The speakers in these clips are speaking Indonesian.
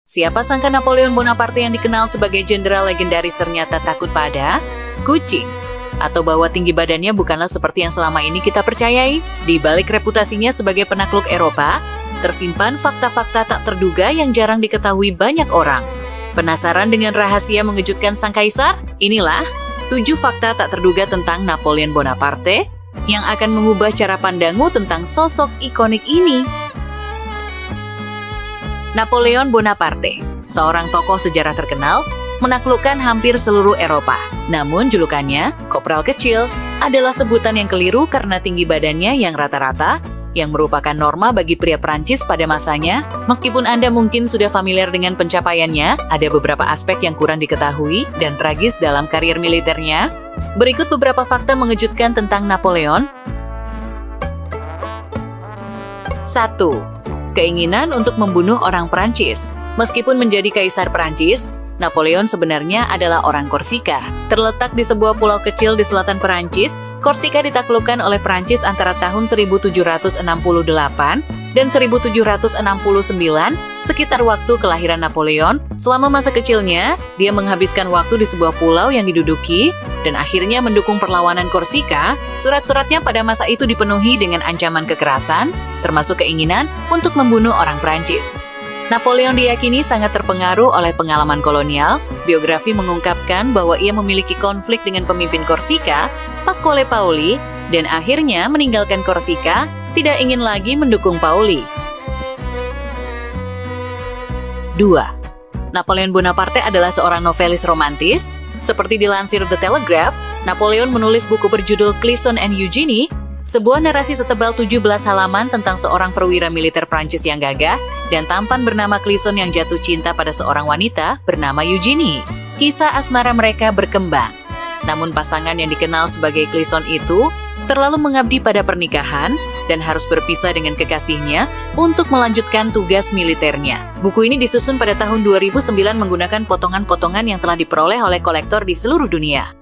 Siapa sangka Napoleon Bonaparte yang dikenal sebagai jenderal legendaris ternyata takut pada kucing. Atau bahwa tinggi badannya bukanlah seperti yang selama ini kita percayai. Di balik reputasinya sebagai penakluk Eropa, tersimpan fakta-fakta tak terduga yang jarang diketahui banyak orang. Penasaran dengan rahasia mengejutkan sang kaisar? Inilah 7 fakta tak terduga tentang Napoleon Bonaparte yang akan mengubah cara pandangmu tentang sosok ikonik ini. Napoleon Bonaparte, seorang tokoh sejarah terkenal, menaklukkan hampir seluruh Eropa. Namun julukannya, Kopral Kecil, adalah sebutan yang keliru karena tinggi badannya yang rata-rata, yang merupakan norma bagi pria Prancis pada masanya. Meskipun Anda mungkin sudah familiar dengan pencapaiannya, ada beberapa aspek yang kurang diketahui dan tragis dalam karier militernya. Berikut beberapa fakta mengejutkan tentang Napoleon. 1. Keinginan untuk membunuh orang Prancis. Meskipun menjadi kaisar Prancis, Napoleon sebenarnya adalah orang Korsika. Terletak di sebuah pulau kecil di selatan Prancis, Korsika ditaklukkan oleh Prancis antara tahun 1768 dan 1769, sekitar waktu kelahiran Napoleon. Selama masa kecilnya, dia menghabiskan waktu di sebuah pulau yang diduduki dan akhirnya mendukung perlawanan Korsika. Surat-suratnya pada masa itu dipenuhi dengan ancaman kekerasan, termasuk keinginan untuk membunuh orang Prancis. Napoleon diyakini sangat terpengaruh oleh pengalaman kolonial. Biografi mengungkapkan bahwa ia memiliki konflik dengan pemimpin Korsika, Pasquale Paoli, dan akhirnya meninggalkan Korsika, tidak ingin lagi mendukung Paoli. 2. Napoleon Bonaparte adalah seorang novelis romantis. Seperti dilansir The Telegraph, Napoleon menulis buku berjudul Clisson and Eugenie, sebuah narasi setebal 17 halaman tentang seorang perwira militer Prancis yang gagah dan tampan bernama Clisson yang jatuh cinta pada seorang wanita bernama Eugenie. Kisah asmara mereka berkembang. Namun pasangan yang dikenal sebagai Clisson itu terlalu mengabdi pada pernikahan dan harus berpisah dengan kekasihnya untuk melanjutkan tugas militernya. Buku ini disusun pada tahun 2009 menggunakan potongan-potongan yang telah diperoleh oleh kolektor di seluruh dunia.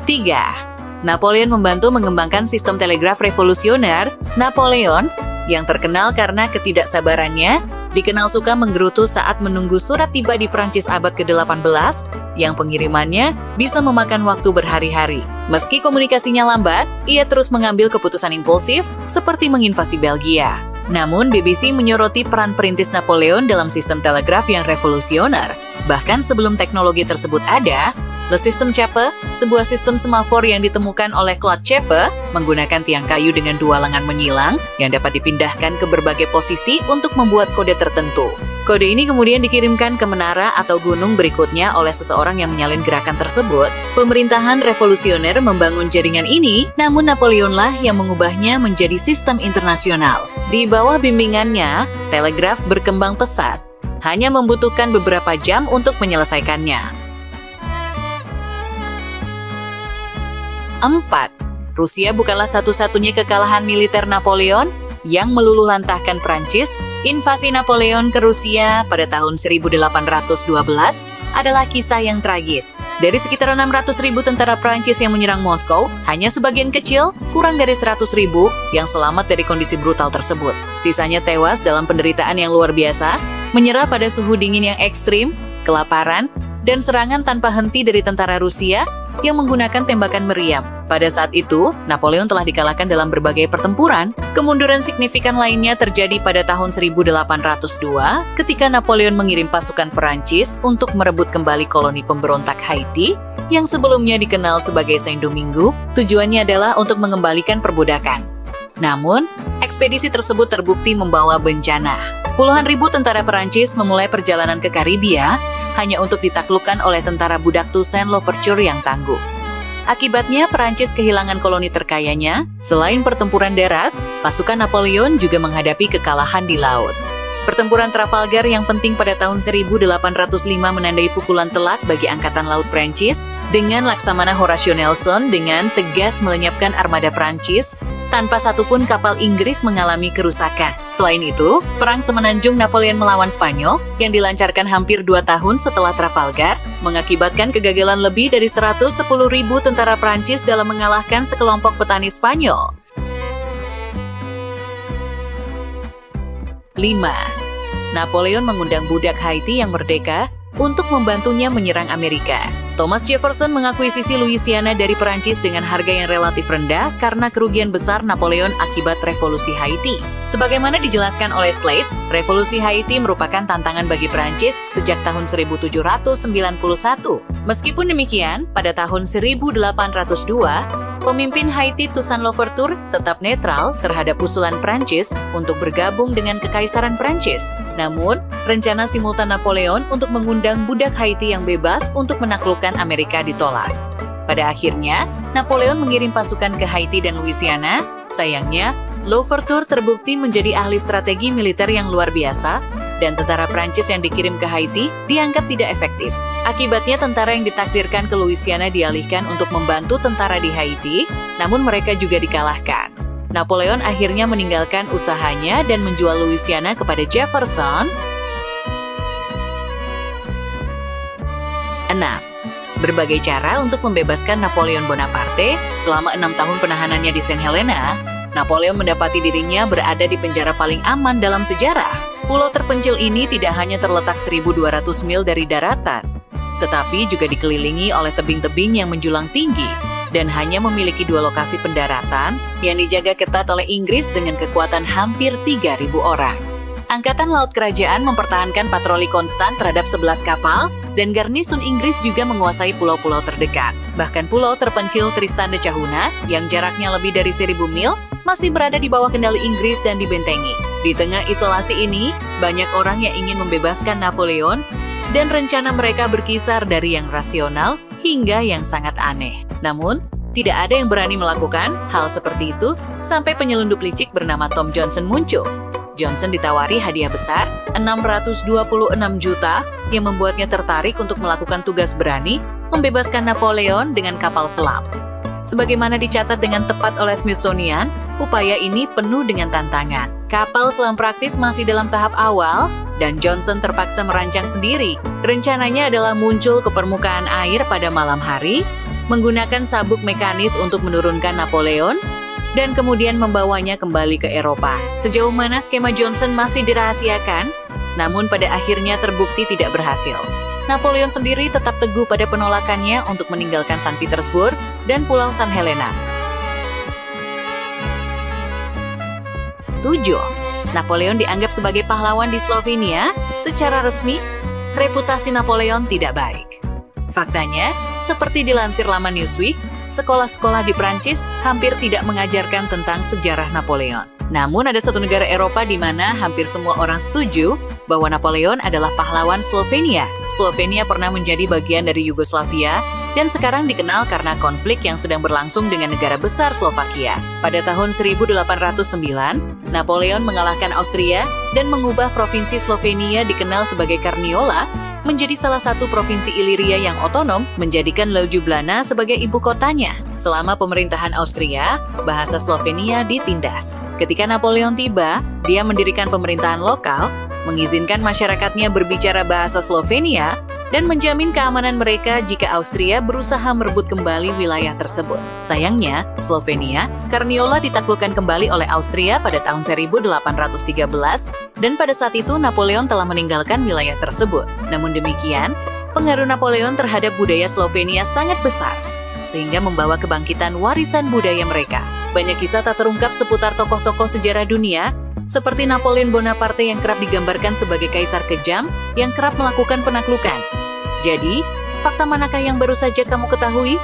3. Napoleon membantu mengembangkan sistem telegraf revolusioner. Napoleon, yang terkenal karena ketidaksabarannya, dikenal suka menggerutu saat menunggu surat tiba di Prancis abad ke-18, yang pengirimannya bisa memakan waktu berhari-hari. Meski komunikasinya lambat, ia terus mengambil keputusan impulsif, seperti menginvasi Belgia. Namun, BBC menyoroti peran perintis Napoleon dalam sistem telegraf yang revolusioner. Bahkan sebelum teknologi tersebut ada, Le Système Chappe, sebuah sistem semafor yang ditemukan oleh Claude Chappe, menggunakan tiang kayu dengan 2 lengan menyilang yang dapat dipindahkan ke berbagai posisi untuk membuat kode tertentu. Kode ini kemudian dikirimkan ke menara atau gunung berikutnya oleh seseorang yang menyalin gerakan tersebut. Pemerintahan revolusioner membangun jaringan ini, namun Napoleonlah yang mengubahnya menjadi sistem internasional. Di bawah bimbingannya, telegraf berkembang pesat, hanya membutuhkan beberapa jam untuk menyelesaikannya. 4. Rusia bukanlah satu-satunya kekalahan militer Napoleon yang meluluhlantahkan Prancis. Invasi Napoleon ke Rusia pada tahun 1812 adalah kisah yang tragis. Dari sekitar 600.000 tentara Prancis yang menyerang Moskow, hanya sebagian kecil, kurang dari 100.000, yang selamat dari kondisi brutal tersebut. Sisanya tewas dalam penderitaan yang luar biasa, menyerah pada suhu dingin yang ekstrim, kelaparan, dan serangan tanpa henti dari tentara Rusia yang menggunakan tembakan meriam. Pada saat itu, Napoleon telah dikalahkan dalam berbagai pertempuran. Kemunduran signifikan lainnya terjadi pada tahun 1802 ketika Napoleon mengirim pasukan Perancis untuk merebut kembali koloni pemberontak Haiti yang sebelumnya dikenal sebagai Saint-Domingue. Tujuannya adalah untuk mengembalikan perbudakan. Namun, ekspedisi tersebut terbukti membawa bencana. Puluhan ribu tentara Perancis memulai perjalanan ke Karibia hanya untuk ditaklukkan oleh tentara budak Toussaint Louverture yang tangguh. Akibatnya, Perancis kehilangan koloni terkayanya. Selain pertempuran darat, pasukan Napoleon juga menghadapi kekalahan di laut. Pertempuran Trafalgar yang penting pada tahun 1805 menandai pukulan telak bagi Angkatan Laut Prancis, dengan Laksamana Horatio Nelson dengan tegas melenyapkan armada Prancis tanpa satupun kapal Inggris mengalami kerusakan. Selain itu, Perang Semenanjung Napoleon melawan Spanyol yang dilancarkan hampir 2 tahun setelah Trafalgar mengakibatkan kegagalan lebih dari 110.000 tentara Prancis dalam mengalahkan sekelompok petani Spanyol. 5. Napoleon mengundang budak Haiti yang merdeka untuk membantunya menyerang Amerika. Thomas Jefferson mengakuisisi Louisiana dari Perancis dengan harga yang relatif rendah karena kerugian besar Napoleon akibat Revolusi Haiti. Sebagaimana dijelaskan oleh Slade, Revolusi Haiti merupakan tantangan bagi Perancis sejak tahun 1791. Meskipun demikian, pada tahun 1802, pemimpin Haiti Toussaint Louverture tetap netral terhadap usulan Prancis untuk bergabung dengan Kekaisaran Prancis. Namun, rencana simultan Napoleon untuk mengundang budak Haiti yang bebas untuk menaklukkan Amerika ditolak. Pada akhirnya, Napoleon mengirim pasukan ke Haiti dan Louisiana. Sayangnya, Louverture terbukti menjadi ahli strategi militer yang luar biasa, dan tentara Prancis yang dikirim ke Haiti dianggap tidak efektif. Akibatnya tentara yang ditakdirkan ke Louisiana dialihkan untuk membantu tentara di Haiti, namun mereka juga dikalahkan. Napoleon akhirnya meninggalkan usahanya dan menjual Louisiana kepada Jefferson. 6. Berbagai cara untuk membebaskan Napoleon Bonaparte. Selama 6 tahun penahanannya di Saint Helena, Napoleon mendapati dirinya berada di penjara paling aman dalam sejarah. Pulau terpencil ini tidak hanya terletak 1.200 mil dari daratan, tetapi juga dikelilingi oleh tebing-tebing yang menjulang tinggi dan hanya memiliki 2 lokasi pendaratan yang dijaga ketat oleh Inggris dengan kekuatan hampir 3.000 orang. Angkatan Laut Kerajaan mempertahankan patroli konstan terhadap 11 kapal, dan garnisun Inggris juga menguasai pulau-pulau terdekat. Bahkan pulau terpencil Tristan da Cunha, yang jaraknya lebih dari 1.000 mil, masih berada di bawah kendali Inggris dan dibentengi. Di tengah isolasi ini, banyak orang yang ingin membebaskan Napoleon, dan rencana mereka berkisar dari yang rasional hingga yang sangat aneh. Namun, tidak ada yang berani melakukan hal seperti itu sampai penyelundup licik bernama Tom Johnson muncul. Johnson ditawari hadiah besar 626 juta yang membuatnya tertarik untuk melakukan tugas berani membebaskan Napoleon dengan kapal selam. Sebagaimana dicatat dengan tepat oleh Smithsonian, upaya ini penuh dengan tantangan. Kapal selam praktis masih dalam tahap awal, dan Johnson terpaksa merancang sendiri. Rencananya adalah muncul ke permukaan air pada malam hari, menggunakan sabuk mekanis untuk menurunkan Napoleon, dan kemudian membawanya kembali ke Eropa. Sejauh mana skema Johnson masih dirahasiakan, namun pada akhirnya terbukti tidak berhasil. Napoleon sendiri tetap teguh pada penolakannya untuk meninggalkan St. Petersburg dan Pulau San Helena. 7. Napoleon dianggap sebagai pahlawan di Slovenia. Secara resmi, reputasi Napoleon tidak baik. Faktanya, seperti dilansir laman Newsweek, sekolah-sekolah di Prancis hampir tidak mengajarkan tentang sejarah Napoleon. Namun ada satu negara Eropa di mana hampir semua orang setuju bahwa Napoleon adalah pahlawan Slovenia. Slovenia pernah menjadi bagian dari Yugoslavia dan sekarang dikenal karena konflik yang sedang berlangsung dengan negara besar Slovakia. Pada tahun 1809, Napoleon mengalahkan Austria dan mengubah provinsi Slovenia dikenal sebagai Carniola menjadi salah satu provinsi Iliria yang otonom, menjadikan Ljubljana sebagai ibu kotanya. Selama pemerintahan Austria, bahasa Slovenia ditindas. Ketika Napoleon tiba, dia mendirikan pemerintahan lokal, mengizinkan masyarakatnya berbicara bahasa Slovenia, dan menjamin keamanan mereka jika Austria berusaha merebut kembali wilayah tersebut. Sayangnya, Slovenia, Carniola ditaklukkan kembali oleh Austria pada tahun 1813, dan pada saat itu Napoleon telah meninggalkan wilayah tersebut. Namun demikian, pengaruh Napoleon terhadap budaya Slovenia sangat besar, sehingga membawa kebangkitan warisan budaya mereka. Banyak kisah tak terungkap seputar tokoh-tokoh sejarah dunia, seperti Napoleon Bonaparte yang kerap digambarkan sebagai kaisar kejam yang kerap melakukan penaklukan. Jadi, fakta manakah yang baru saja kamu ketahui?